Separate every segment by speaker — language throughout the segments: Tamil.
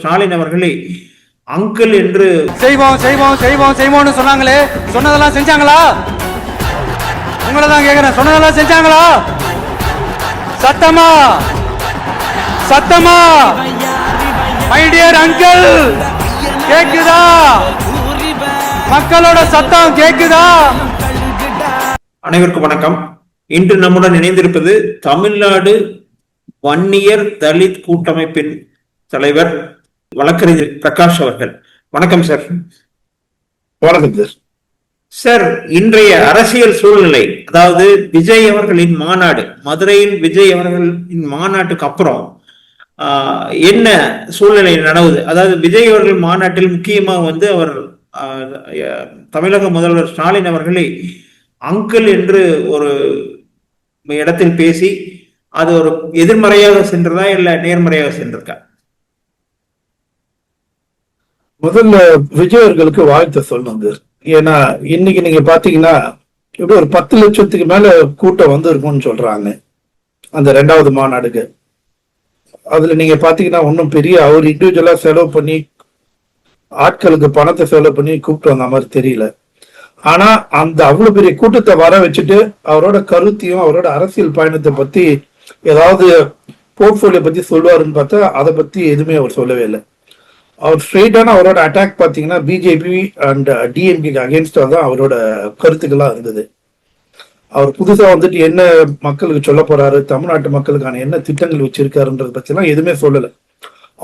Speaker 1: ஸ்டாலின் அவர்களை அங்கிள் என்று
Speaker 2: செய்வோம் செய்வோம் செய்வோம் செய்வோம்னு சொன்னாங்களே, சொன்னதெல்லாம் செஞ்சாங்களா? உங்களை தான் கேக்குறேன், சொன்னதெல்லாம் செஞ்சாங்களா? சத்தமா சத்தமா மை டியர் அங்கிள், கேக்குதா? மக்களோட சத்தம் கேக்குதா?
Speaker 1: அனைவருக்கும் வணக்கம். இன்று நம்முடன் இணைந்திருப்பது தமிழ்நாடு வன்னியர் தலித் கூட்டமைப்பின் தலைவர் வழக்கறிஞர் பிரகாஷ் அவர்கள். வணக்கம் சார்.
Speaker 3: வணக்கம் சார்.
Speaker 1: சார், இன்றைய அரசியல் சூழ்நிலை, அதாவது விஜய் அவர்களின் மாநாடு, மதுரையில் விஜய் அவர்களின் மாநாட்டுக்கு அப்புறம் என்ன சூழ்நிலை நடவுது? அதாவது விஜய் அவர்கள் மாநாட்டில் முக்கியமாக அவர் தமிழக முதல்வர் ஸ்டாலின் அவர்களை அங்கிள் என்று ஒரு இடத்தில் பேசி அது ஒரு எதிர்மறையாக சென்றதா இல்ல நேர்மறையாக சென்றிருக்கா?
Speaker 3: முதல்ல விஜய் அவர்களுக்கு வாழ்த்து சொல்லணுங்க. ஏன்னா இன்னைக்கு நீங்க பாத்தீங்கன்னா எப்படி ஒரு 10 லட்சத்துக்கு மேல கூட்டம் இருக்கும்னு சொல்றாங்க அந்த 2வது மாநாடுக்கு. அதுல நீங்க பாத்தீங்கன்னா ஒன்னும் பெரிய அவர் இண்டிவிஜுவலா செலவு பண்ணி ஆட்களுக்கு பணத்தை செலவு பண்ணி கூப்பிட்டு வந்த மாதிரி தெரியல. ஆனா அந்த அவ்வளவு பெரிய கூட்டத்தை வர வச்சுட்டு அவரோட கருத்தையும் அவரோட அரசியல் பயணத்தை பத்தி ஏதாவது போர்ட்போலியோ பத்தி சொல்லுவாருன்னு பார்த்தா அதை பத்தி எதுவுமே அவர் சொல்லவே இல்லை. அவர் ஸ்ட்ரெயிட்டான அவரோட அட்டாக் பாத்தீங்கன்னா பிஜேபி அண்ட் டிஎம்கேக்கு அகேன்ஸ்டா தான் அவரோட கருத்துக்கள்லாம் இருந்தது. அவர் புதுசா என்ன மக்களுக்கு சொல்ல போறாரு, தமிழ்நாட்டு மக்களுக்கான என்ன திட்டங்கள் வச்சிருக்காருன்றத பத்தி எல்லாம் எதுவுமே சொல்லல.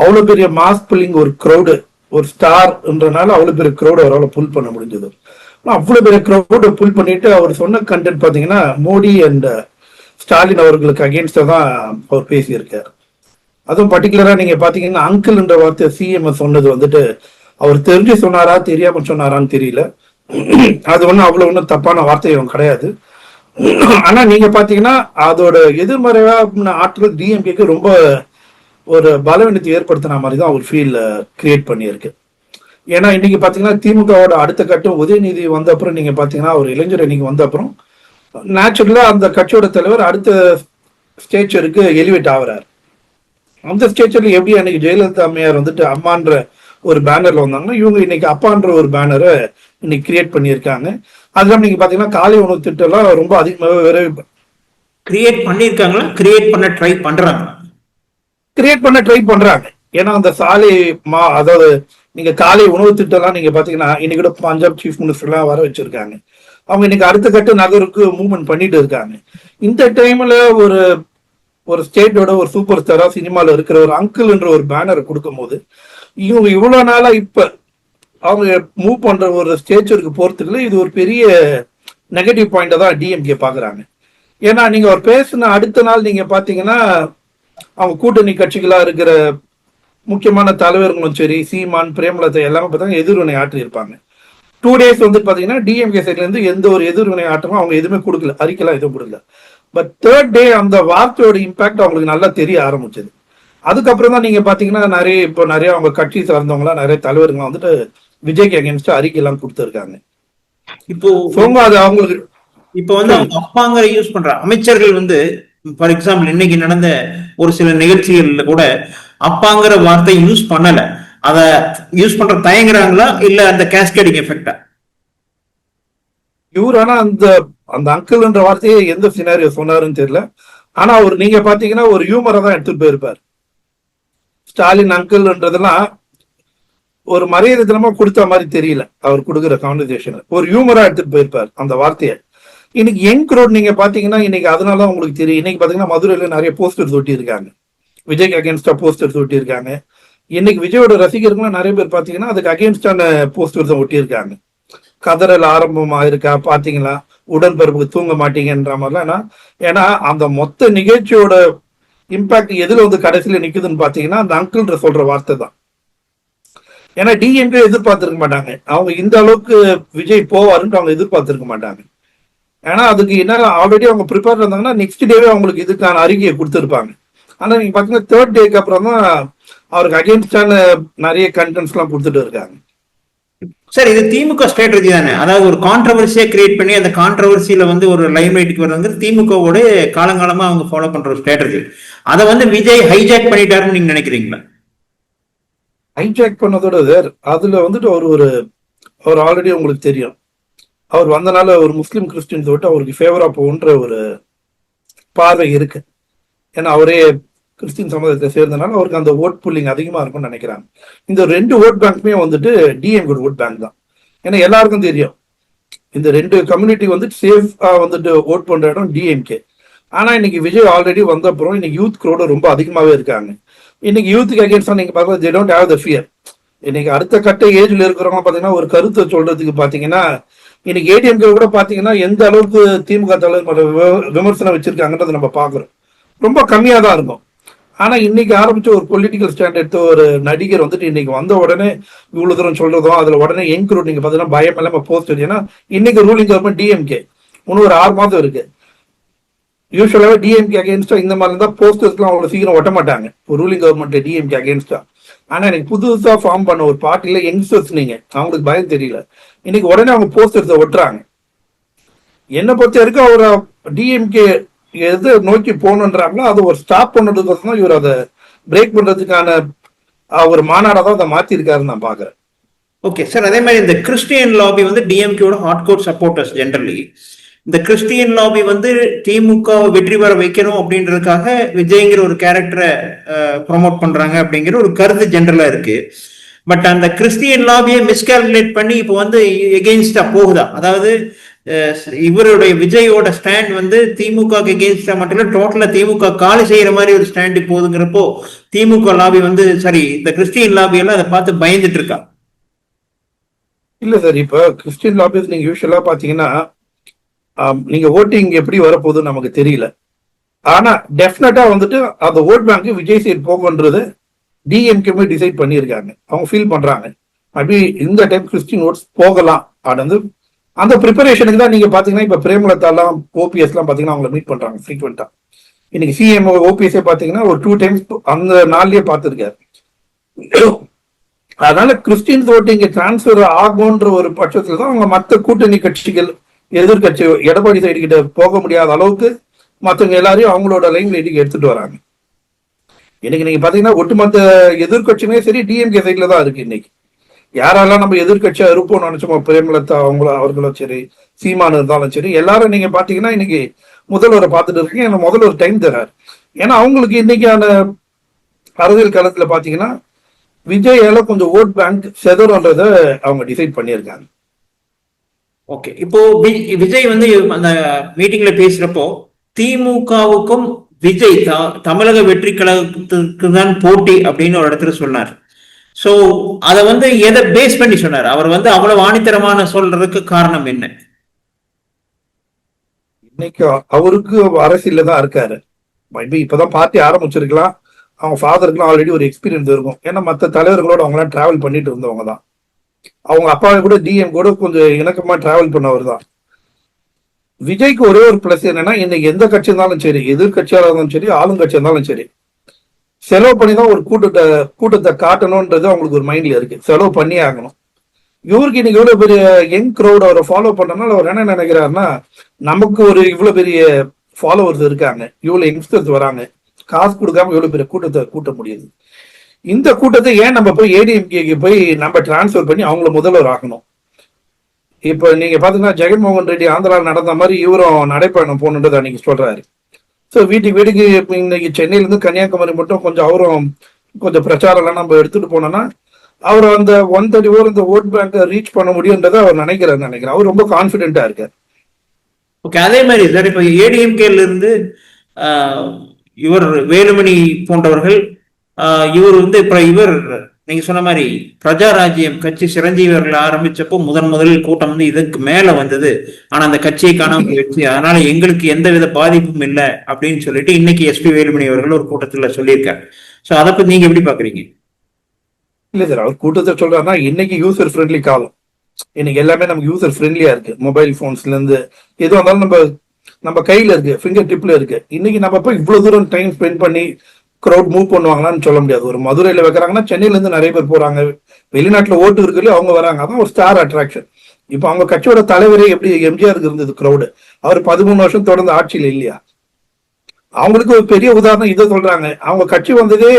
Speaker 3: அவ்வளவு பெரிய மாஸ் புல்லிங் ஒரு க்ரௌடு, ஒரு ஸ்டார்ன்றனால அவ்வளவு பெரிய க்ரௌடு அவரால் புல் பண்ண முடிஞ்சது. அவ்வளவு பெரிய க்ரௌடை புல் பண்ணிட்டு அவர் சொன்ன கண்டென்ட் பாத்தீங்கன்னா மோடி அண்ட் ஸ்டாலின் அவர்களுக்கு அகேன்ஸ்டா தான் அவர் பேசியிருக்காரு. அதுவும் பர்டிகுலரா நீங்க பாத்தீங்கன்னா அங்கிள்ன்ற வார்த்தை சிஎம் சொன்னது அவர் தெரிஞ்சு சொன்னாரா தெரியாம சொன்னாரான்னு தெரியல. அது அவ்வளவு ஒன்றும் தப்பான வார்த்தையும் கிடையாது. ஆனா நீங்க பாத்தீங்கன்னா அதோட எதிர்மறையா ஆற்றல் டிஎம்கேக்கு ரொம்ப ஒரு பலவீனத்தை ஏற்படுத்தின மாதிரி தான் ஒரு ஃபீல் கிரியேட் பண்ணியிருக்கு. ஏன்னா இன்னைக்கு பாத்தீங்கன்னா திமுகவோட அடுத்த கட்டம் உதயநிதி வந்த அப்புறம் நீங்க பாத்தீங்கன்னா ஒரு இளைஞர் இன்னைக்கு வந்த அப்புறம் நேச்சுரலா அந்த கட்சியோட தலைவர் அடுத்த ஸ்டேச்சருக்கு எலிவேட் ஆகுறாரு. அந்த ஸ்டேச்சர்ல எப்படி அன்னைக்கு ஜெயலலிதா அம்மையார் அம்மான்ற ஒரு பேனர்ல வந்தாங்கன்னா இவங்க இன்னைக்கு அப்பான்ற ஒரு பேனரை இன்னைக்கு கிரியேட் பண்ணியிருக்காங்க. அதெல்லாம் நீங்க பாத்தீங்கன்னா காலை உணவு திட்டம் எல்லாம் ரொம்ப அதிகமாகவே
Speaker 1: கிரியேட் பண்ணியிருக்காங்களா, கிரியேட் பண்ண ட்ரை
Speaker 3: பண்றாங்க. ஏன்னா அந்த சாலை அதாவது நீங்க காலை உணவு திட்டம் எல்லாம் நீங்க பாத்தீங்கன்னா இன்னைக்கு கூட பஞ்சாப் சீஃப் மினிஸ்டர் எல்லாம் வர வச்சிருக்காங்க. அவங்க இன்னைக்கு அடுத்த கட்ட நகருக்கு மூவ்மெண்ட் பண்ணிட்டு இருக்காங்க. இந்த டைம்ல ஒரு ஸ்டேட்டோட ஒரு சூப்பர் ஸ்டாரா சினிமால இருக்கிற ஒரு அங்கிள் என்ற ஒரு பேனரை கொடுக்கும் போது இவங்க இவ்வளவு நாளா இப்ப அவங்க மூவ் பண்ற ஒரு ஸ்டேச்சருக்கு போறதுக்குள்ள இது ஒரு பெரிய நெகட்டிவ் பாயிண்டா தான் டிஎம்கே பாக்குறாங்க. ஏன்னா நீங்க அவர் பேசின அடுத்த நாள் நீங்க பாத்தீங்கன்னா அவங்க கூட்டணி கட்சிகளா இருக்கிற முக்கியமான தலைவர்களும் சரி, சீமான், பிரேமலதா எல்லாமே பார்த்தீங்கன்னா எதிர்வினை ஆற்றி இருப்பாங்க. 2 days பாத்தீங்கன்னா டிஎம்கே சைட்ல இருந்து எந்த ஒரு எதிர்வினை ஆட்டமும் அவங்க எதுவுமே கொடுக்கல, அறிக்கைலாம் எதுவும் கொடுக்கல. பட் 3rd day அந்த வார்த்தையோட இம்பாக்ட் அவங்களுக்கு நல்லா தெரிய ஆரம்பிச்சது. அதுக்கப்புறம் தான் நீங்க பாத்தீங்கன்னா நிறைய அவங்க கட்சி சார்ந்தவங்களா நிறைய தலைவருங்க விஜய்க்கு அகேன்ஸ்டா அறிக்கை எல்லாம் கொடுத்துருக்காங்க.
Speaker 1: இப்போ அது அவங்களுக்கு இப்போ அவங்க அப்பாங்கிற யூஸ் பண்ற அமைச்சர்கள் ஃபார் எக்ஸாம்பிள் இன்னைக்கு நடந்த ஒரு சில நிகழ்ச்சிகள்ல கூட அப்பாங்கிற வார்த்தை யூஸ் பண்ணல. அத யூஸ் பண்ற தயங்குறாங்களா இல்ல அந்த கேஸ்கேடிங் எஃபெக்டா?
Speaker 3: இவர் ஆனா அந்த அங்கிள்ன்ற வார்த்தையை எந்த சினாரியோ சொன்னாருன்னு தெரியல. ஆனா அவர் நீங்க பாத்தீங்கன்னா ஒரு ஹியூமரா தான் எடுத்துட்டு போயிருப்பார். ஸ்டாலின் அங்கிள்ன்றதெல்லாம் ஒரு மரியாதை தினமா கொடுத்த மாதிரி தெரியல. அவர் கொடுக்குற கான்வர்சேஷன் ஒரு ஹியூமரா எடுத்துட்டு போயிருப்பார் அந்த வார்த்தையை. இன்னைக்கு யங் க்ரௌட் நீங்க பாத்தீங்கன்னா இன்னைக்கு அதனால உங்களுக்கு தெரியும். இன்னைக்கு பாத்தீங்கன்னா மதுரையில நிறைய போஸ்டர்ஸ் ஒட்டி இருக்காங்க, விஜய்க்கு அகேன்ஸ்டா போஸ்டர்ஸ் ஒட்டி இருக்காங்க. இன்னைக்கு விஜயோட ரசிகர்கள் நிறைய பேர் பாத்தீங்கன்னா அதுக்கு அகேன்ஸ்டான போஸ்டர்ஸ் ஒட்டி இருக்காங்க. கதறல் ஆரம்பமா இருக்கா பாத்தீங்களா, உடன்பிறப்புக்கு தூங்க மாட்டீங்கன்ற மாதிரிலாம். ஏன்னா அந்த மொத்த நிகழ்ச்சியோட இம்பாக்ட் எதுல கடைசியில நிக்குதுன்னு பாத்தீங்கன்னா அந்த அங்கிள்ன்ற சொல்ற வார்த்தை தான். ஏன்னா டிஎம்கே எதிர்பார்த்திருக்க மாட்டாங்க, அவங்க இந்த அளவுக்கு விஜய் போவாருன்னு அவங்க எதிர்பார்த்திருக்க மாட்டாங்க. ஏன்னா அதுக்கு என்ன ஆல்ரெடி அவங்க ப்ரிப்பேர் இருந்தாங்கன்னா நெக்ஸ்ட் டேவே அவங்களுக்கு இதுக்கான அறிக்கையை கொடுத்துருப்பாங்க. ஆனா நீங்க பாத்தீங்கன்னா 3rd day அப்புறம் தான் அவருக்கு அகேன்ஸ்டான நிறைய கண்டென்ட்ஸ் எல்லாம் கொடுத்துட்டு இருக்காங்க.
Speaker 1: சார், இது திமுக ஸ்ட்ராட்டஜி தானே? அதாவது ஒரு கான்ட்ரவர்சியா கிரியேட் பண்ணி அந்த கான்ட்ரவர்சியில ஒரு லைம்லைட்டுக்கு வர்றது திமுகவோட காலங்காலமா அவங்க ஃபாலோ பண்ற ஒரு ஸ்ட்ராட்டஜி. அதை விஜய் ஹைஜாக் பண்ணிட்டாருன்னு நீங்க நினைக்கிறீங்களா?
Speaker 3: ஹைஜாக் பண்ணதோட அதுல வந்துட்டு அவர் ஆல்ரெடி உங்களுக்கு தெரியும், அவர் வந்தனால ஒரு முஸ்லீம் கிறிஸ்டின்ஸ் விட்டு அவருக்கு ஃபேவரா போகுன்ற ஒரு பார்வை இருக்கு. ஏன்னா அவரே கிறிஸ்டின் சமுதாயத்தை சேர்ந்தனால அவருக்கு அந்த ஓட் புல்லிங் அதிகமா இருக்கும்னு நினைக்கிறாங்க. இந்த 2 ஓட் பேங்க்குமே வந்துட்டு டிஎம்கே ஓட் பேங்க் தான். ஏன்னா எல்லாருக்கும் தெரியும் இந்த 2 கம்யூனிட்டி வந்துட்டு சேஃபா வந்துட்டு ஓட் பண்ற இடம் டிஎம்கே. ஆனா இன்னைக்கு விஜய் ஆல்ரெடி வந்த அப்புறம் இன்னைக்கு யூத் க்ரௌட ரொம்ப அதிகமாவே இருக்காங்க. இன்னைக்கு யூத்துக்கு அகேன்ஸ்டா நீங்க பார்க்கலாம், they don't have the fear. இன்னைக்கு அடுத்த கட்ட ஏஜ்ல இருக்கிறவங்க பாத்தீங்கன்னா ஒரு கருத்தை சொல்றதுக்கு பாத்தீங்கன்னா இன்னைக்கு ஏடிஎம்கே கூட பாத்தீங்கன்னா எந்த அளவுக்கு திமுக தலைவர் விமர்சனம் வச்சிருக்காங்கன்றதை நம்ம பாக்குறோம். ரொம்ப கம்மியா தான் இருக்கும். ஆனா இன்னைக்கு ஆரம்பிச்ச ஒரு பொலிட்டிக்கல் ஸ்டாண்ட் எடுத்த ஒரு நடிகர் வந்துட்டு இன்னைக்கு வந்த உடனே இவ்வளவு தூரம் சொல்றதும் அதுல உடனே என்க்ரூட் நீங்க பாத்தீங்கன்னா பயம் இல்லாம போஸ்ட். ஏன்னா இன்னைக்கு ரூலிங் கவர்மெண்ட் டிஎம்கே இன்னும் ஒரு 6 மாதம் இருக்கு. யூஸ்வலாவே டிஎம்கே அகேன்ஸ்டா இந்த மாதிரி இருந்தா போஸ்டர்ஸ்லாம் அவ்வளவு சீக்கிரம் ஒட்ட மாட்டாங்க ஒரு ரூலிங் கவர்மெண்ட் டிஎம்கே அகேன்ஸ்டா. ஆனா எனக்கு புதுசா ஃபார்ம் பண்ண ஒரு பார்ட்டில யங்ஸ்டர்ஸ் நீங்க அவங்களுக்கு பயம் தெரியல, இன்னைக்கு உடனே அவங்க போஸ்டர்ஸை ஒட்டுறாங்க. என்னை பொறுத்த வரைக்கும் அவர் டிஎம்கே எது நோக்கி போகணுன்றாங்களோ அதை ஒரு ஸ்டாப் பண்ணுறதுக்கு தான் இவர் அதை பிரேக் பண்றதுக்கான ஒரு மாநாடாக தான் அதை மாத்திருக்காருன்னு நான் பாக்குறேன்.
Speaker 1: ஓகே சார், அதே மாதிரி இந்த கிறிஸ்டியன் லாபி வந்து டிஎம்கேயோட ஹார்ட் கோர் சப்போர்ட்டர்ஸ். ஜென்ரலி இந்த கிறிஸ்டியன் லாபி வந்து திமுக வெற்றி பெற வைக்கணும் அப்படின்றதுக்காக விஜய்ங்கிற ஒரு கேரக்டரை ப்ரொமோட் பண்றாங்க அப்படிங்கிற ஒரு கருத்து ஜென்ரலா இருக்கு. பட் அந்த கிறிஸ்டியன் லாபியை மிஸ்கால்குலேட் பண்ணி இப்போ வந்து எகெயின்ஸ்டா போகுதா? அதாவது இவருடைய விஜயோட ஸ்டாண்ட் வந்து திமுக எகெயின்ஸ்டா மட்டும் இல்ல, டோட்டலா திமுக காலி செய்யற மாதிரி ஒரு ஸ்டாண்டு போகுதுங்கிறப்போ திமுக லாபி வந்து சரி இந்த கிறிஸ்டியன் லாபி எல்லாம் அதை பார்த்து பயந்துட்டு இருக்கா?
Speaker 3: இல்ல சார், இப்ப கிறிஸ்டியன் லாபிஸ் நீங்க யூஸ்வலா பாத்தீங்கன்னா நீங்க ஓட்டிங் எப்படி வரப்போகுதுன்னு நமக்கு தெரியல. ஆனா டெஃபினட்டா வந்துட்டு அந்த ஓட் பேங்க் விஜய் சைடு போகுன்றது டிஎம்கே டிசைட் பண்ணியிருக்காங்க. அவங்க ஃபீல் பண்றாங்க அப்படி இந்த டைம் கிறிஸ்டின் ஓட்ஸ் போகலாம். அது வந்து அந்த ப்ரிப்பரேஷனுக்கு தான் நீங்க பாத்தீங்கன்னா இப்ப பிரேமலதாலாம் ஓபிஎஸ் எல்லாம் பாத்தீங்கன்னா அவங்களை மீட் பண்றாங்க ஃப்ரீக்வெண்டா. இன்னைக்கு சிஎம் ஓபிஎஸ் பாத்தீங்கன்னா ஒரு 2 டைம்ஸ் அந்த நாள்லயே பார்த்திருக்காரு. அதனால கிறிஸ்டின்ஸ் ஓட்டு இங்க டிரான்ஸ்பர் ஆகும்ன்ற ஒரு பட்சத்துல தான் அவங்க மற்ற கூட்டணி கட்சிகள் எதிர்கட்சி எடப்பாடி சைடு கிட்ட போக முடியாத அளவுக்கு மற்றவங்க எல்லாரையும் அவங்களோட லைன் லைட்டுக்கு எடுத்துட்டு வராங்க. இன்னைக்கு நீங்க பாத்தீங்கன்னா ஒட்டுமொத்த எதிர்கட்சியுமே சரி டிஎம்கே சைட்ல தான் இருக்கு. இன்னைக்கு யாரெல்லாம் நம்ம எதிர்கட்சியா இருப்போம்னு நினைச்சோமோ, பிரேமலதா அவர்களும் சரி, சீமான் இருந்தாலும் சரி, எல்லாரும் நீங்க பாத்தீங்கன்னா இன்னைக்கு முதல்வரை பார்த்துட்டு இருக்கீங்க. ஏன்னா முதல்வர் டைம் தராரு. ஏன்னா அவங்களுக்கு இன்னைக்கான அரசியல் காலத்துல பாத்தீங்கன்னா விஜயால கொஞ்சம் ஓட் பேங்க் செதறன்றத அவங்க டிசைட் பண்ணியிருக்காங்க.
Speaker 1: ஓகே, இப்போ விஜய் வந்து அந்த மீட்டிங்ல பேசுறப்போ திமுகவுக்கும் விஜய் தமிழக வெற்றி கழகத்துக்கு தான் போட்டி அப்படின்னு ஒரு இடத்துல சொன்னார். சோ அதை வந்து எதை பேஸ் பண்ணி சொன்னார்? அவர் வந்து அவ்வளவு ஆணித்தரமான சொல்றதுக்கு காரணம் என்ன?
Speaker 3: இன்னைக்கு அவருக்கு அரசியல்ல தான் இருக்காரு. இப்பதான் பார்ட்டி ஆரம்பிச்சிருக்கலாம். அவங்க ஃபாதருக்குலாம் ஆல்ரெடி ஒரு எக்ஸ்பீரியன்ஸ் இருக்கும். ஏன்னா மற்ற தலைவர்களோட அவங்களாம் டிராவல் பண்ணிட்டு இருந்தவங்க தான். அவங்க அப்பாவை கூட டிஎம் கூட கொஞ்சம் இணக்கமா டிராவல் பண்ணவர் தான். விஜய்க்கு ஒரே ஒரு பிளஸ் என்னன்னா இன்னைக்கு எந்த கட்சி இருந்தாலும் சரி, எதிர்கட்சியா இருந்தாலும் சரி, ஆளுங்கட்சியா இருந்தாலும் சரி, செலவு பண்ணி தான் ஒரு கூட்டத்தை காட்டணும்ன்றது அவங்களுக்கு ஒரு மைண்ட்ல இருக்கு. செலவு பண்ணி ஆகணும். இவருக்கு இன்னைக்கு இவ்வளவு பெரிய யங் க்ரௌட் அவரை ஃபாலோ பண்றதுனால அவர் என்ன நினைக்கிறாருன்னா, நமக்கு ஒரு இவ்வளவு பெரிய ஃபாலோவர்ஸ் இருக்காங்க, இவ்வளவு யங்ஸ்டர்ஸ் வராங்க, காசு கொடுக்காம இவ்வளவு பெரிய கூட்டத்தை கூட்ட முடியுது. இந்த கூட்டத்தை ஏன் நம்ம போய் ஏடிஎம்கேக்கு போய் நம்ம டிரான்ஸ்பர் பண்ணி அவங்கள முதல்வர் ஆகணும்? இப்ப நீங்க பாத்தீங்கன்னா ஜெகன்மோகன் ரெட்டி ஆந்திராவில் நடந்த மாதிரி இவரும் நடைப்பயணம் போகணுன்றதை அன்னைக்கு சொல்றாரு. ஸோ வீட்டுக்கு இன்னைக்கு சென்னையில இருந்து கன்னியாகுமரி மட்டும் கொஞ்சம் அவரும் கொஞ்சம் பிரச்சாரம் எல்லாம் நம்ம எடுத்துட்டு போனோம்னா அவர் அந்த 134 இந்த ஓட் பேங்கை ரீச் பண்ண முடியும்ன்றதை அவர் நினைக்கிறேன். அவர் ரொம்ப கான்பிடென்டா இருக்காரு.
Speaker 1: ஓகே, அதே மாதிரி சார் இப்ப ஏடிஎம்கேல இருந்து இவர் வேலுமணி போன்றவர்கள், இவர் வந்து இப்ப இவர் நீங்க சொன்ன மாதிரி பிரஜாராஜ்யம் கட்சி சிரஞ்சீவியர்கள் ஆரம்பிச்சப்போ முதலில் கூட்டம் வந்து இதுக்கு மேல வந்தது. ஆனா அந்த கட்சியை காணாம போயிடுச்சு, அதனால எங்களுக்கு எந்தவித பாதிப்பும் இல்லை அப்படின்னு சொல்லிட்டு இன்னைக்கு எஸ்பி வேலுமணி அவர்கள் ஒரு கூட்டத்துல சொல்லியிருக்காரு. சோ அதை பத்தி நீங்க எப்படி பாக்குறீங்க?
Speaker 3: இல்ல சார், அவர் கூட்டத்தை சொல்றாருன்னா இன்னைக்கு யூசர் ஃப்ரெண்ட்லி காலம். இன்னைக்கு எல்லாமே நமக்கு யூசர் ஃப்ரெண்ட்லியா இருக்கு. மொபைல் போன்ஸ்ல இருந்து எதுவும் இருந்தாலும் நம்ம கையில இருக்கு, ஃபிங்கர் டிப்ல இருக்கு. இன்னைக்கு நம்ம போய் இவ்வளவு தூரம் டைம் ஸ்பெண்ட் பண்ணி க்ரௌட் மூவ் பண்ணுவாங்களான்னு சொல்ல முடியாது. ஒரு மதுரையில வைக்கிறாங்கன்னா சென்னையில இருந்து நிறைய பேர் போறாங்க, வெளிநாட்டுல ஓட்டு இருக்குல்ல அவங்க வராங்க. அதான் ஒரு ஸ்டார் அட்ராக்ஷன். இப்ப அவங்க கட்சியோட தலைவரே எப்படி எம்ஜிஆருக்கு இருந்தது க்ரௌடு. அவர் 13 வருஷம் தொடர்ந்து ஆட்சியில் இல்லையா? அவங்களுக்கு ஒரு பெரிய உதாரணம் இதை சொல்றாங்க. அவங்க கட்சி வந்ததே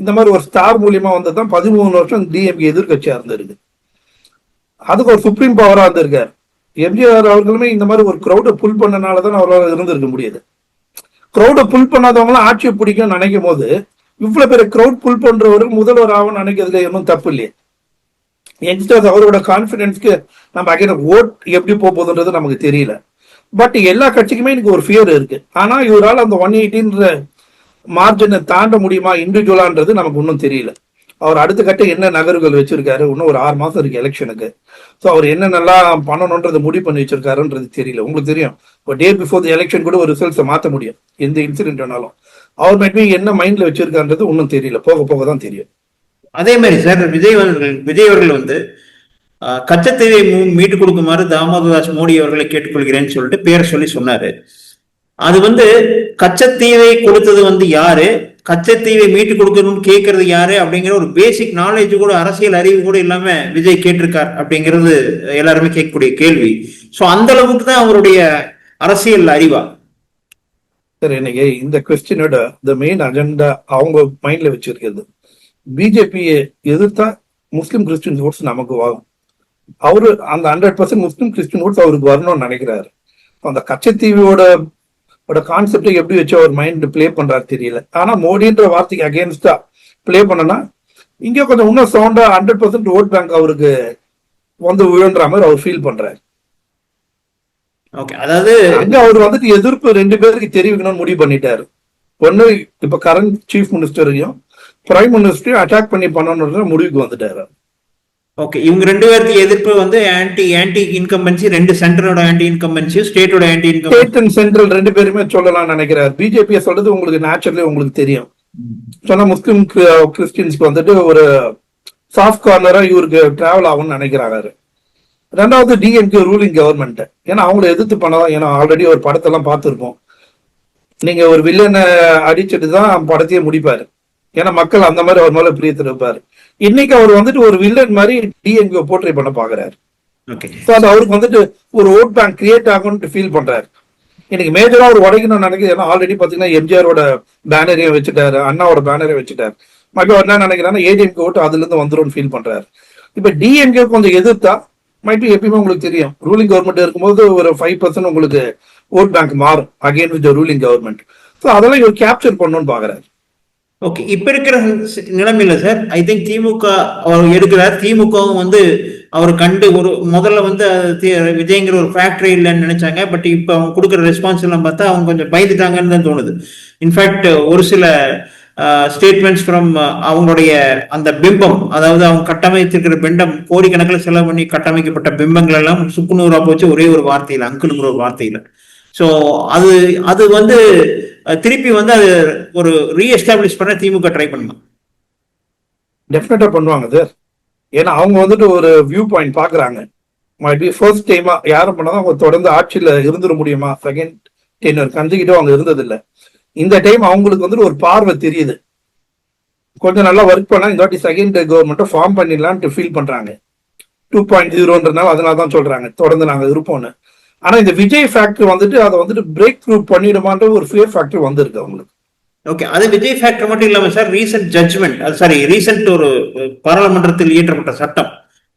Speaker 3: இந்த மாதிரி ஒரு ஸ்டார் மூலியமா வந்ததுதான் 13 வருஷம் டிஎம்கே எதிர்கட்சியா இருந்திருக்கு. அதுக்கு ஒரு சுப்ரீம் பவரா இருந்திருக்காரு. எம்ஜிஆர் அவர்களுமே இந்த மாதிரி ஒரு கிரௌடை புல் பண்ணனாலதான் அவரால் இருந்திருக்க முடியுது. கிரௌடை புல் பண்ணாதவங்களாம் ஆட்சியை பிடிக்கும் நினைக்கும் போது இவ்வளவு பேர் கிரௌட் புல் பண்றவர்கள் முதல்வர் ஆகும் நினைக்கிறதுல ஒன்றும் தப்பு இல்லையே. யங்ஸ்டர்ஸ் அவரோட கான்பிடன்ஸ்க்கு நம்ம அகைன் ஓட் எப்படி போகுதுன்றது நமக்கு தெரியல. பட் எல்லா கட்சிக்குமே எனக்கு ஒரு ஃபியர் இருக்கு. ஆனா இவரால் அந்த 180 மார்ஜினை தாண்ட முடியுமா இண்டிவிஜுவலான்றது நமக்கு இன்னும் தெரியல. அவர் அடுத்த கட்ட என்ன நகர்வுகள் வச்சிருக்காரு, இன்னும் ஒரு 6 மாசம் இருக்கு எலெக்ஷனுக்கு. ஸோ அவர் என்ன நல்லா பண்ணணும்ன்றதை முடிவு பண்ணி வச்சிருக்காருன்றது தெரியல. உங்களுக்கு தெரியும், ஒரு டே பிஃபோர் தி எலெக்ஷன் கூட ஒரு ரிசல்ட்ஸை மாற்ற முடியும் எந்த இன்சிடென்ட் வேணாலும். அவர் மேபி என்ன மைண்ட்ல வச்சிருக்கான்றது இன்னும் தெரியல, போக போக தான் தெரியும்.
Speaker 1: அதே மாதிரி சார் விஜய் அவர்கள் வந்து கச்சத்தீவை மீட்டு கொடுக்குமாறு தாமோதரதாஸ் மோடி அவர்களை கேட்டுக்கொள்கிறேன்னு சொல்லிட்டு பேரை சொல்லி சொன்னாரு. அது வந்து கச்சத்தீவை கொடுத்தது வந்து யாரு, கச்சத்தீவை மீட்டு கொடுக்கணும்னு கேட்கறது யாரு அப்படிங்கிற ஒரு பேசிக் நாலேஜ் கூட, அரசியல் அறிவு கூட இல்லாம விஜய் கேட்டிருக்கார் அப்படிங்கிறது எல்லாருமே கேட்கக்கூடிய கேள்வி. சோ அந்த அளவுக்கு தான் அவருடைய அரசியல் அறிவா?
Speaker 3: சார், இன்னைக்கு இந்த கொஸ்டினோட த மெயின் அஜெண்டா அவங்க மைண்ட்ல வச்சிருக்கிறது பிஜேபியை எதிர்த்தா முஸ்லிம் கிறிஸ்டின் ஓட்ஸ் நமக்கு வாகும். அவரு அந்த 100% முஸ்லிம் கிறிஸ்டின் ஓட்ஸ் அவருக்கு வரணும்னு நினைக்கிறாரு. அந்த கச்சத்தீவோட கான்செப்டை எப்படி வச்சு அவர் மைண்ட் பிளே பண்றாரு தெரியல. ஆனா மோடின்ற வார்த்தைக்கு அகேன்ஸ்டா பிளே பண்ணனா இங்க கொஞ்சம் இன்னும் சவுண்டா 100% ஓட் பேங்க் அவருக்கு வந்து விழுன்ற மாதிரி அவர் ஃபீல் பண்றாரு.
Speaker 1: அதாவது
Speaker 3: அங்க அவர் வந்துட்டு எதிர்ப்பு 2 பேருக்கு தெரிவிக்கணும்னு முடிவு பண்ணிட்டாரு. ஒண்ணு இப்ப கரண்ட் சீஃப் மினிஸ்டரையும் பிரைம் மினிஸ்டரையும் அட்டாக் பண்ணி பண்ணணும்ன்ற முடிவுக்கு வந்துட்டாரு.
Speaker 1: ஓகே, இவங்க 2 பேருக்கு எதிர்ப்பு வந்து ஆன்டி இன்கம்பன்சி, 2 சென்டரோட ஆன்டி இன்கம்பன்சி, ஸ்டேட்டோட anti incumbency,
Speaker 3: state and central 2 பேருமே சொல்லலாம் நினைக்கிறார். பிஜேபி சொல்றது உங்களுக்கு நேச்சுரலி உங்களுக்கு தெரியும். சொன்னா முஸ்லிம் கிறிஸ்டியன்ஸ்க்கு வந்துட்டு ஒரு சாஃப்ட் கார்னரா இவருக்கு டிராவல் ஆகும்னு நினைக்கிறாரு. ரெண்டாவது டிஎம்கே ரூலிங் கவர்மெண்ட், ஏன்னா அவங்கள எதிர்த்து பண்ணதான். ஏன்னா ஆல்ரெடி ஒரு படத்தெல்லாம் பார்த்துருப்போம். நீங்க ஒரு வில்லனை அடிச்சுட்டு தான் படத்தையே முடிப்பாரு. ஏன்னா மக்கள் அந்த மாதிரி அவர் மேல பிரியத்தில் இருப்பாரு. இன்னைக்கு அவர் வந்துட்டு ஒரு வில்லன் மாதிரி டிஎம்கே போர்ட்ரே பண்ண பாக்குறாரு. அவருக்கு வந்துட்டு ஒரு ஓட் பேங்க் கிரியேட் ஆகும்னு ஃபீல் பண்றாரு. இன்னைக்கு மேஜரா ஒரு உடைக்கணும்னு நினைக்கிறது. ஏன்னா ஆல்ரெடி பாத்தீங்கன்னா எம்ஜிஆரோட பேனரையும் வச்சுட்டாரு, அண்ணாவோட பேனரையும் வச்சுட்டாரு. மக்கள் என்ன நினைக்கிறாங்கன்னா ஏடிஎம்கே ஓட்டு அதுல இருந்து வந்துடும் ஃபீல் பண்றாரு. இப்ப டிஎம்கே கொஞ்சம் எதிர்த்தா மைபி எப்பயுமே உங்களுக்கு தெரியும், ரூலிங் கவர்மெண்ட் இருக்கும்போது ஒரு 5% உங்களுக்கு ஓட் பேங்க் மாறும் again with ruling government. So அதெல்லாம் இவர் கேப்சர் பண்ணணும்னு பாக்குறாரு.
Speaker 1: ஓகே, இப்ப இருக்கிற நிலைமையில சார் ஐ திங்க் திமுக அவர் எடுக்கிறார். திமுகவும் வந்து அவர் கண்டு ஒரு முதல்ல வந்து விஜய்ங்கிற ஒரு ஃபேக்டரி இல்லைன்னு நினைச்சாங்க. பட் இப்ப அவங்க கொடுக்குற ரெஸ்பான்ஸ் எல்லாம் பார்த்தா அவங்க கொஞ்சம் பயந்துட்டாங்கன்னு தான் தோணுது. இன்ஃபேக்ட் ஒரு சில ஸ்டேட்மெண்ட்ஸ் ஃப்ரம் அவங்களுடைய அந்த பிம்பம், அதாவது அவங்க கட்டமைத்திருக்கிற பிண்டம் கோடிக்கணக்கில் செலவு பண்ணி கட்டமைக்கப்பட்ட பிம்பங்கள் எல்லாம் சுக்குநூறா போச்சு ஒரே ஒரு வார்த்தையில, அங்கிளுங்கிற ஒரு வார்த்தையில. ஸோ அது வந்து திருப்பி வந்து அது ஒரு ரீஎஸ்டாப்ளிஷ் பண்ண திமுக ட்ரை பண்ணுவாங்க.
Speaker 3: டெஃபினட்டா பண்ணுவாங்க சார். ஏன்னா அவங்க வந்துட்டு ஒரு வியூ பாயிண்ட் பாக்குறாங்க. ஃபர்ஸ்ட் டைமா யாரும் பண்ணாதான் அவங்க தொடர்ந்து ஆட்சியில இருந்துட முடியுமா, செகண்ட் டென்னர் கஞ்சிக்கிட்டோ அவங்க இருந்தது இல்லை. இந்த டைம் அவங்களுக்கு வந்துட்டு ஒரு பார்வை தெரியுது, கொஞ்சம் நல்லா ஒர்க் பண்ணா இந்த வாட்டி செகண்ட் கவர்மெண்ட்டை ஃபார்ம் பண்ணிடலான்ட்டு ஃபீல் பண்றாங்க. 2.0ன்றதுனால அதனாலதான் சொல்றாங்க தொடர்ந்து நாங்க இருப்போம்னு. ஆனா இந்த விஜய் ஃபேக்டர் வந்துட்டு அதை வந்துட்டு பிரேக் த்ரூ பண்ணிடுமான்ற ஒரு ஃபியர் ஃபேக்டர் வந்திருக்கு அவங்களுக்கு.
Speaker 1: ஓகே, அது விஜய் ஃபேக்டர் மட்டும் இல்லாம சார் ரீசெண்ட் ஜட்ஜ்மெண்ட், ரீசெண்ட் ஒரு பாராளுமன்றத்தில் இயற்றப்பட்ட சட்டம்,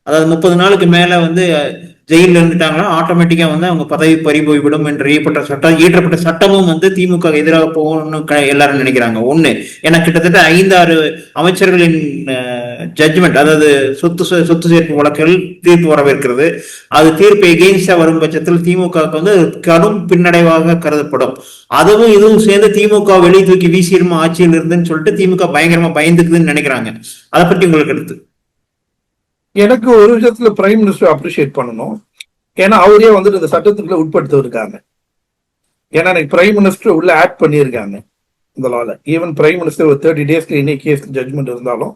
Speaker 1: அதாவது 30 நாளுக்கு மேல வந்து ஜெயில இருந்துட்டாங்கன்னா ஆட்டோமேட்டிக்கா வந்து அவங்க பதவி பறி போய்விடும் என்று இயற்றப்பட்ட சட்டமும் வந்து திமுக எதிராக போகணும்னு எல்லாரும் நினைக்கிறாங்க. ஒண்ணு, ஏன்னா கிட்டத்தட்ட 5-6 அமைச்சர்களின் ஜட்ஜ்மெண்ட், அதாவது சொத்து சேர்ப்பு வழக்குகள் தீர்ப்பு வரவேற்கிறது. அது தீர்ப்பு எகெயின்ஸ்டா வரும் பட்சத்தில் திமுக வந்து கடும் பின்னடைவாக கருதப்படும். அதுவும் இதுவும் சேர்ந்து திமுக வெளியே தூக்கி வீசிடுமா ஆட்சியில் இருந்துன்னு சொல்லிட்டு திமுக பயங்கரமா பயந்துக்குதுன்னு நினைக்கிறாங்க. அதை பற்றி உங்களுக்கு எடுத்து?
Speaker 3: எனக்கு ஒரு விஷயத்துல பிரைம் மினிஸ்டர் அப்ரிஷியேட் பண்ணணும். ஏன்னா அவரே வந்துட்டு இந்த சட்டத்துக்குள்ள உட்படுத்த இருக்காங்க. ஏன்னா எனக்கு பிரைம் மினிஸ்டர் உள்ள ஆட் பண்ணியிருக்காங்க இந்த லால. ஈவன் பிரைம் மினிஸ்டர் ஒரு 30 டேஸ்க்கு எனி கேஸ் ஜட்மெண்ட் இருந்தாலும்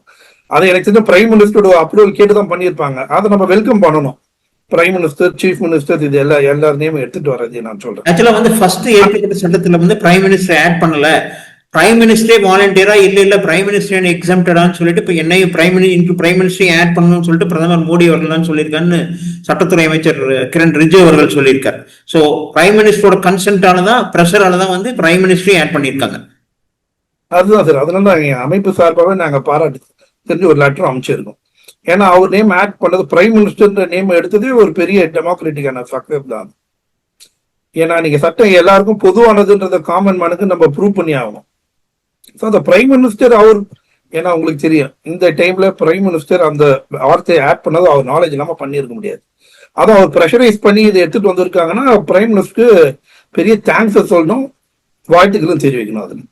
Speaker 3: அதை எனக்கு தெரிஞ்ச பிரைம் மினிஸ்டரோட அப்ரூவல் கேட்டுதான் பண்ணியிருப்பாங்க. அதை நம்ம வெல்கம் பண்ணணும். பிரைம் மினிஸ்டர், சீஃப் மினிஸ்டர், இது எல்லாருமே எடுத்துட்டு வர்றது நான் சொல்றேன்.
Speaker 1: ஆக்சுவலா வந்து ஃபர்ஸ்ட் ஏற்பட்ட சட்டத்துல வந்து பிரைம் மினிஸ்டர் ஆட் பண்ணல, பிரைம் மினிஸ்டரே வாலண்டியரா இல்ல பிரைம் மினிஸ்டர் எக்ஸம்டடான்னு சொல்லிட்டு இப்ப என்னையும் பிரைம் மினிஸ்டரையும் ஆட் பண்ணணும்னு சொல்லிட்டு பிரதமர் மோடி அவர்கள் சொல்லியிருக்காருன்னு சட்டத்துறை அமைச்சர் கிரண் ரிஜிஜு அவர்கள் சொல்லியிருக்காரு. சோ பிரைம் மினிஸ்டரோட கன்சென்டாலதான் பிரஷராலதான் வந்து பிரைம் மினிஸ்டரையும் ஆட் பண்ணியிருக்காங்க.
Speaker 3: அதுதான் சார், அதனால தான் அமைப்பு சார்பாகவே நாங்க பாராட்டு தெரிஞ்சு ஒரு லெட்டர் அமைச்சிருக்கோம். ஏன்னா அவர் நேம் ஆட் பண்ணது பிரைம் மினிஸ்டர் நேம் எடுத்ததே ஒரு பெரிய டெமோக்ராட்டிக்கான சக்சஸ் தான். ஏன்னா நீங்க சட்டம் எல்லாருக்கும் பொதுவானதுன்றத காமன் மேனுக்கு நம்ம ப்ரூவ் பண்ணி ஆகணும். ஸோ அந்த பிரைம் மினிஸ்டர் அவர், ஏன்னா உங்களுக்கு தெரியும் இந்த டைம்ல பிரைம் மினிஸ்டர் அந்த வார்த்தையை ஆட் பண்ணது அவர் நாலேஜ் இல்லாம பண்ணியிருக்க முடியாது. அதை அவர் ப்ரெஷரைஸ் பண்ணி இதை எடுத்துட்டு வந்திருக்காங்கன்னா பிரைம் மினிஸ்டருக்கு பெரிய தேங்க்ஸ் சொல்லணும், வாழ்த்துக்களும் தெரிவிக்கணும். அதுல